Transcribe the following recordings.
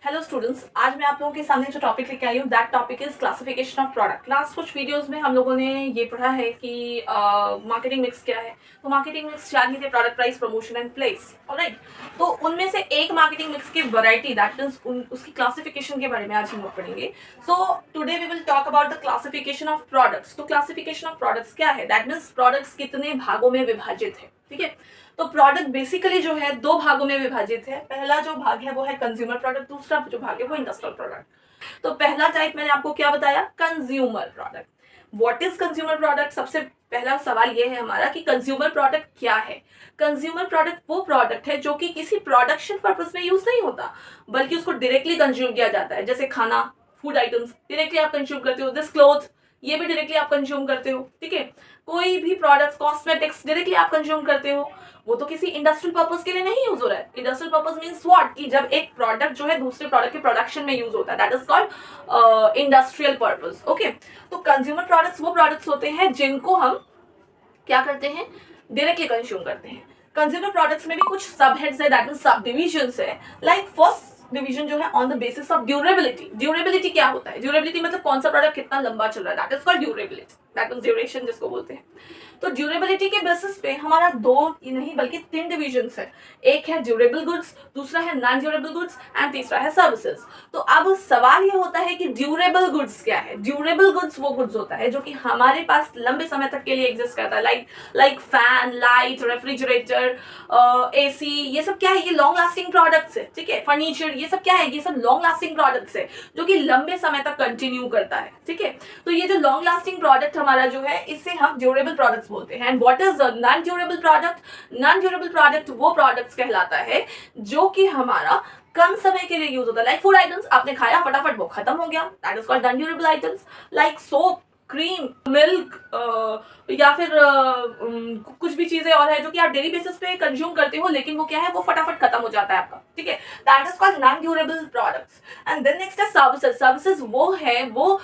Hello students, आज मैं आप लोगों के सामने जो टॉपिक लेके आई हूँ that topic is classification of product. Last कुछ वीडियोस में हम लोगों ने ये पढ़ा है कि मार्केटिंग मिक्स क्या है। तो मार्केटिंग मिक्स चार ही थे, product, price, promotion and place. Alright, तो उनमें से एक मार्केटिंग मिक्स की वैरायटी दैट मीन्स उसकी क्लासिफिकेशन के बारे में आज हम लोग पढ़ेंगे। So today we will talk about the classification of products. तो क्लासिफिकेशन ऑफ प्रोडक्ट्स क्या है, दैट मीन्स प्रोडक्ट्स कितने भागों में विभाजित है। ठीक है, तो प्रोडक्ट बेसिकली जो है दो भागों में विभाजित है। पहला जो भाग है वो है कंज्यूमर प्रोडक्ट, दूसरा जो भाग है वो इंडस्ट्रियल प्रोडक्ट। तो पहला टाइप मैंने आपको क्या बताया, consumer product. What is consumer product? सबसे पहला सवाल ये है हमारा कि कंज्यूमर प्रोडक्ट क्या है। कंज्यूमर प्रोडक्ट वो प्रोडक्ट है जो कि किसी प्रोडक्शन पर्पस में यूज नहीं होता, बल्कि उसको डायरेक्टली कंज्यूम किया जाता है। जैसे खाना, फूड आइटम्स डायरेक्टली आप कंज्यूम करते हो। दिस क्लोथ, ये भी डायरेक्टली आप कंज्यूम करते हो। ठीक है, कोई भी प्रोडक्ट, कॉस्मेटिक्स डायरेक्टली आप कंज्यूम करते हो। वो तो किसी इंडस्ट्रियल पर्पस के लिए नहीं यूज हो रहा है। इंडस्ट्रियल पर्पस मींस व्हाट, कि जब एक प्रोडक्ट जो है दूसरे प्रोडक्ट के प्रोडक्शन में यूज होता है, that is called industrial purpose. Okay, तो कंज्यूमर प्रोडक्ट्स वो प्रोडक्ट्स होते हैं जिनको हम क्या करते हैं, डायरेक्टली कंज्यूम करते हैं। कंज्यूमर प्रोडक्ट्स में भी कुछ सब हेड्स है, दैट मींस सब डिविजन्स है। लाइक फर्स्ट डिवीजन जो है on the basis of durability. Durability क्या होता है? ड्यूरेबिलिटी मतलब कौन सा प्रोडक्ट कितना लंबा चल रहा है, that is called durability, that means duration जिसको बोलते हैं। तो ड्यूरेबिलिटी के बेसिस पे हमारा दो ही नहीं बल्कि तीन डिविजन्स है। एक है ड्यूरेबल गुड्स, दूसरा है नॉन ड्यूरेबल गुड्स एंड तीसरा है सर्विसेज। तो अब सवाल ये होता है कि ड्यूरेबल गुड्स क्या है। ड्यूरेबल गुड्स वो गुड्स होता है जो कि हमारे पास लंबे समय तक के लिए एग्जिस्ट करता है, like fan, light, refrigerator, AC, ये सब क्या है, ये लॉन्ग लास्टिंग प्रोडक्ट्स है। ठीक है, फर्नीचर, ये सब क्या है, ये सब लॉन्ग लास्टिंग प्रोडक्ट्स है जो कि लंबे समय तक कंटिन्यू करता है। ठीक है, तो ये जो लॉन्ग लास्टिंग प्रोडक्ट हमारा जो है इससे हम ड्यूरेबल प्रोडक्ट्स बोलते हैं। And what is non durable product? Non durable product वो प्रोडक्ट्स कहलाता है जो कि हमारा कम समय के लिए यूज होता है। लाइक फूड आइटम्स, आपने खाया फटाफट वो खत्म हो गया, that is called non durable items. Like soap, cream, milk, या फिर कुछ भी चीजें और है जो कि आप डेली बेसिस पे कंज्यूम करते हो, लेकिन वो क्या है, वो फटाफट खत्म हो जाता है आपका। ठीक है, that is called non durable products. And then next है सर्विसेज। सर्विसेज वो है, वो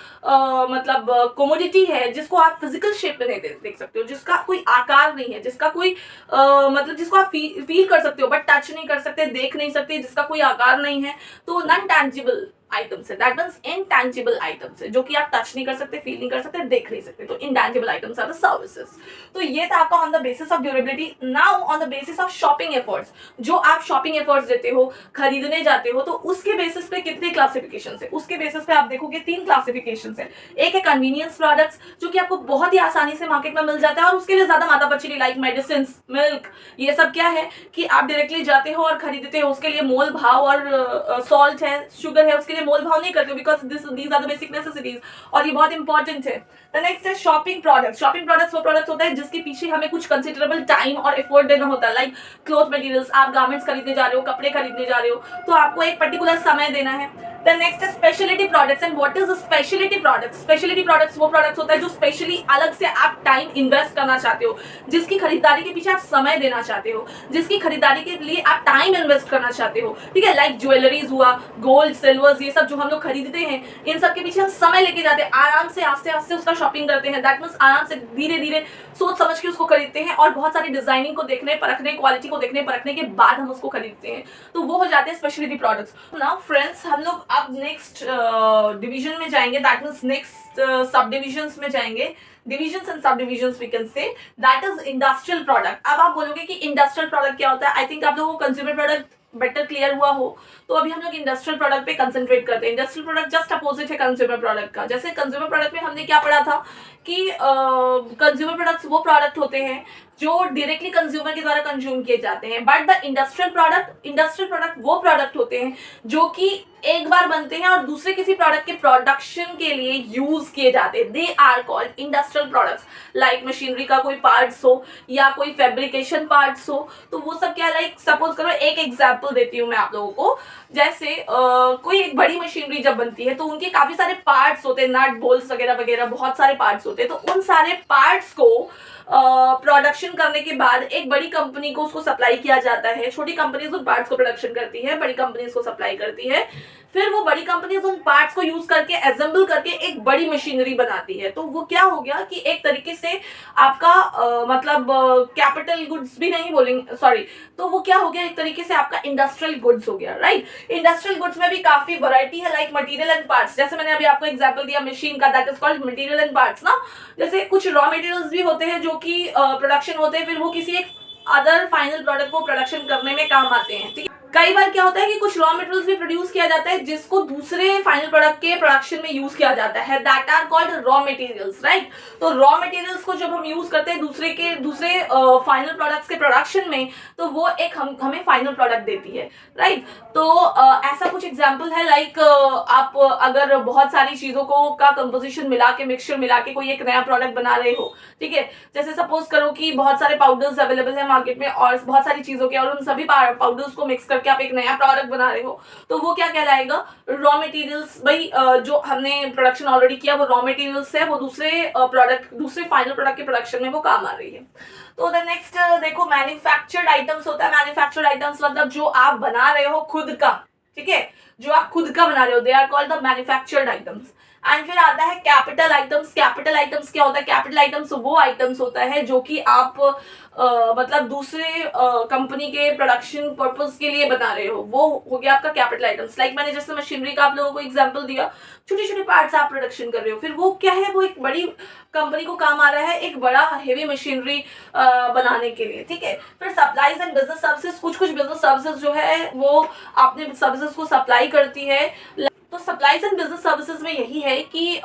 मतलब कमोडिटी है जिसको आप फिजिकल शेप में नहीं देख सकते हो, जिसका कोई आकार नहीं है, जिसका कोई मतलब जिसको आप फील कर सकते हो बट टच नहीं कर सकते, देख नहीं सकते, जिसका कोई आकार नहीं है। तो नॉन टैंजिबल आइटम्स है, दैट मींस इनटैंजिबल आइटम्स है जो कि आप टच नहीं कर सकते, फील नहीं कर सकते, देख नहीं सकते। तो intangible items are the services. तो ये था आपका on the basis of durability. Now on the basis of shopping efforts, जो आप शॉपिंग एफर्ट्स देते हो, खरीदने जाते हो, तो उसके बेसिस पे कितने क्लासिफिकेशन है? उसके बेसिस पे आप देखोगे तीन क्लासिफिकेशन है। एक है कन्वीनियंस प्रोडक्ट्स जो कि आपको बहुत ही आसानी से मार्केट में मिल जाता है और उसके लिए ज्यादा माता पच्ची, लाइक मेडिसिन, मिल्क, ये सब क्या है कि आप डायरेक्टली जाते हो और खरीदते हो, उसके लिए मोल भाव, और सॉल्ट है, शुगर है, उसके लिए मोल भाव नहीं करते हो because these are the basic necessities, और ये बहुत इंपॉर्टेंट है। द नेक्स्ट है शॉपिंग प्रोडक्ट्स। शॉपिंग प्रोडक्ट्स वो प्रोडक्ट्स होता है जिसके पीछे हमें कुछ कंसिडरेबल टाइम और एफर्ट देना होता है। लाइक क्लॉथ मटेरियल्स, आप गारमेंट्स खरीदने जा रहे हो, कपड़े खरीदने जा रहे हो, तो आपको एक पर्टिकुलर समय देना है। द नेक्स्ट है speciality products. And what is speciality products? Speciality products वो प्रोडक्ट्स होता है जो स्पेशली अलग से आप टाइम इन्वेस्ट करना चाहते हो, जिसकी खरीदारी के पीछे आप समय देना चाहते हो, जिसकी खरीदारी के लिए आप टाइम इन्वेस्ट करना चाहते हो। ठीक है, लाइक ज्वेलरीज हुआ, गोल्ड, सिल्वर्स, ये सब जो हम लोग खरीदते हैं, इन सब के पीछे हम समय लेके जाते हैं, आराम से आस्ते आस्ते उसका शॉपिंग करते हैं। दैट मींस आराम से धीरे धीरे सोच समझ के उसको खरीदते हैं और बहुत सारी डिजाइनिंग को देखने, परखने, क्वालिटी को देखने, परखने के बाद हम उसको खरीदते हैं। तो वो हो जाते हैं स्पेशलिटी प्रोडक्ट्स। नाउ फ्रेंड्स, हम लोग अब नेक्स्ट डिवीजन में जाएंगे, that means next sub divisions में जाएंगे। Divisions and sub divisions we can say, that is industrial product. अब आप बोलोगे कि इंडस्ट्रियल प्रोडक्ट क्या होता है? आई थिंक आप लोगों को कंज्यूमर प्रोडक्ट बेटर क्लियर हुआ हो, तो अभी हम लोग इंडस्ट्रियल प्रोडक्ट पे कंसंट्रेट करते हैं। इंडस्ट्रियल प्रोडक्ट जस्ट अपोजिट है कंज्यूमर प्रोडक्ट का। जैसे कंज्यूमर प्रोडक्ट में हमने क्या पढ़ा था कि कंज्यूमर प्रोडक्ट्स वो प्रोडक्ट होते हैं जो डायरेक्टली कंज्यूमर के द्वारा कंज्यूम किए जाते हैं, बट द इंडस्ट्रियल प्रोडक्ट वो प्रोडक्ट होते हैं जो कि एक बार बनते हैं और दूसरे किसी प्रोडक्ट के प्रोडक्शन के लिए यूज किए जाते हैं। They are called industrial products. Like machinery का कोई पार्ट्स हो या कोई फैब्रिकेशन पार्ट्स हो, तो वो सब क्या, लाइक सपोज करो, एक एग्जांपल देती हूँ मैं आप लोगों को। जैसे कोई एक बड़ी मशीनरी जब बनती है तो उनके काफी सारे पार्ट्स होते हैं, नट बोल्ट्स वगैरह वगैरह, बहुत सारे पार्ट्स होते हैं। तो उन सारे पार्ट्स को प्रोडक्शन करने के बाद एक बड़ी कंपनी को उसको सप्लाई किया जाता है। छोटी कंपनीज उन पार्ट्स को प्रोडक्शन करती है, बड़ी कंपनीज को सप्लाई करती है। फिर वो बड़ी कंपनीज उन पार्ट्स को यूज करके असेंबल करके एक बड़ी मशीनरी बनाती है। तो वो क्या हो गया कि एक तरीके से आपका मतलब कैपिटल गुड्स भी नहीं बोलेंगे, सॉरी, तो वो क्या हो गया, एक तरीके से आपका इंडस्ट्रियल गुड्स हो गया, राइट। इंडस्ट्रियल गुड्स में भी काफी वैरायटी है, लाइक मटेरियल एंड पार्ट्स। जैसे मैंने अभी आपको एग्जांपल दिया मशीन का, that is called material and parts ना। जैसे कुछ रॉ मटेरियल्स भी होते हैं जो कि प्रोडक्शन होते हैं, फिर वो किसी एक अदर फाइनल प्रोडक्ट को प्रोडक्शन करने में काम आते हैं, ठीक है। कई बार क्या होता है कि कुछ रॉ मटेरियल्स भी प्रोड्यूस किया जाता है जिसको दूसरे फाइनल प्रोडक्ट के प्रोडक्शन में यूज किया जाता है, that are called raw materials, right. तो रॉ मटेरियल्स को जब हम यूज करते हैं दूसरे फाइनल प्रोडक्ट्स के प्रोडक्शन में, तो वो एक हमें फाइनल प्रोडक्ट देती है, राइट। तो ऐसा कुछ एग्जाम्पल है, लाइक आप अगर बहुत सारी चीजों को का कंपोजिशन मिला के, मिक्सचर मिला के कोई एक नया प्रोडक्ट बना रहे हो, ठीक है। जैसे सपोज करो कि बहुत सारे पाउडर्स अवेलेबल है मार्केट में और बहुत सारी चीजों के, और उन सभी पाउडर्स को मिक्स करके आप एक नया प्रोडक्ट बना रहे हो, तो वो क्या कहलाएगा, रॉ मटेरियल्स। भाई जो हमने प्रोडक्शन ऑलरेडी किया वो रॉ मटेरियल्स है, वो दूसरे फाइनल प्रोडक्ट के प्रोडक्शन में वो काम आ रही है। तो द नेक्स्ट देखो, मैन्युफैक्चर्ड आइटम्स होता है। मैन्युफैक्चर्ड आइटम्स मतलब जो आप बना रहे हो खुद का, ठीक है, जो आप खुद का बना रहे हो, they are called the manufactured items. And फिर आता है कैपिटल आइटम्स। कैपिटल आइटम्स क्या होता है? कैपिटल आइटम्स वो आइटम्स होता है जो कि आप मतलब दूसरे कंपनी के प्रोडक्शन पर्पस के लिए बना रहे हो, वो हो गया आपका कैपिटल आइटम्स। लाइक मैंने जैसे मशीनरी का आप लोगों को एग्जांपल दिया, छोटे छोटे पार्ट्स आप प्रोडक्शन कर रहे हो, फिर वो क्या है, वो एक बड़ी कंपनी को काम आ रहा है एक बड़ा हेवी मशीनरी बनाने के लिए, ठीक है। फिर सप्लाईज एंड बिजनेस सर्विसेज, कुछ बिजनेस सर्विसेज जो है वो आपने सर्विसेज को सप्लाई करती है। तो सप्लाईज एंड बिजनेस सर्विसेज में यही है कि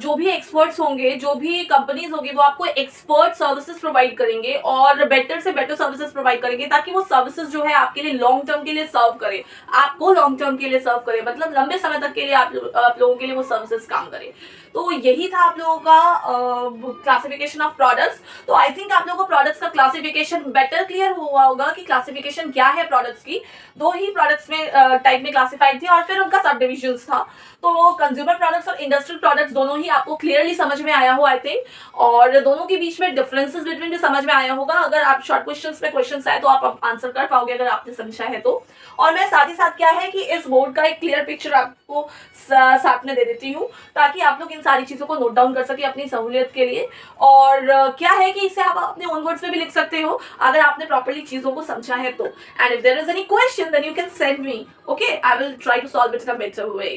जो भी एक्सपर्ट्स होंगे, जो भी कंपनीज होंगी, वो आपको एक्सपर्ट सर्विसेज प्रोवाइड करेंगे और बेटर से बेटर सर्विसेज प्रोवाइड करेंगे, ताकि वो सर्विसेज जो है आपके लिए लॉन्ग टर्म के लिए सर्व करे, आपको लॉन्ग टर्म के लिए सर्व करे, मतलब लंबे समय तक के लिए आप लोगों के लिए वो सर्विसेज काम करे। तो यही था आप लोगों का क्लासिफिकेशन ऑफ प्रोडक्ट्स। तो आई थिंक आप लोगों को प्रोडक्ट्स का क्लासिफिकेशन बेटर क्लियर हुआ होगा कि क्लासिफिकेशन क्या है प्रोडक्ट्स की। दो ही प्रोडक्ट्स में टाइप में क्लासिफाइड थी और फिर उनका सब डिविजन्स था। तो कंज्यूमर प्रोडक्ट्स और इंडस्ट्रियल प्रोडक्ट्स दोनों ही आपको क्लियरली समझ में आया हो आई थिंक, और दोनों के बीच में डिफरेंसेस बिटवीन भी समझ में आया होगा। अगर आप शॉर्ट क्वेश्चंस में क्वेश्चंस आए तो आप आंसर कर पाओगे अगर आपने समझा है तो। और मैं साथ ही साथ क्या है कि इस बोर्ड का एक क्लियर पिक्चर आपको साथ में दे देती हूँ, ताकि आप लोग इन सारी चीजों को नोट डाउन कर सके अपनी सहूलियत के लिए। और क्या है कि इसे आप अपने ओन वर्ड्स में भी लिख सकते हो अगर आपने प्रॉपर्ली चीजों को समझा है तो। And if there is any question then you can send me, okay, I will try to solve it in a better way.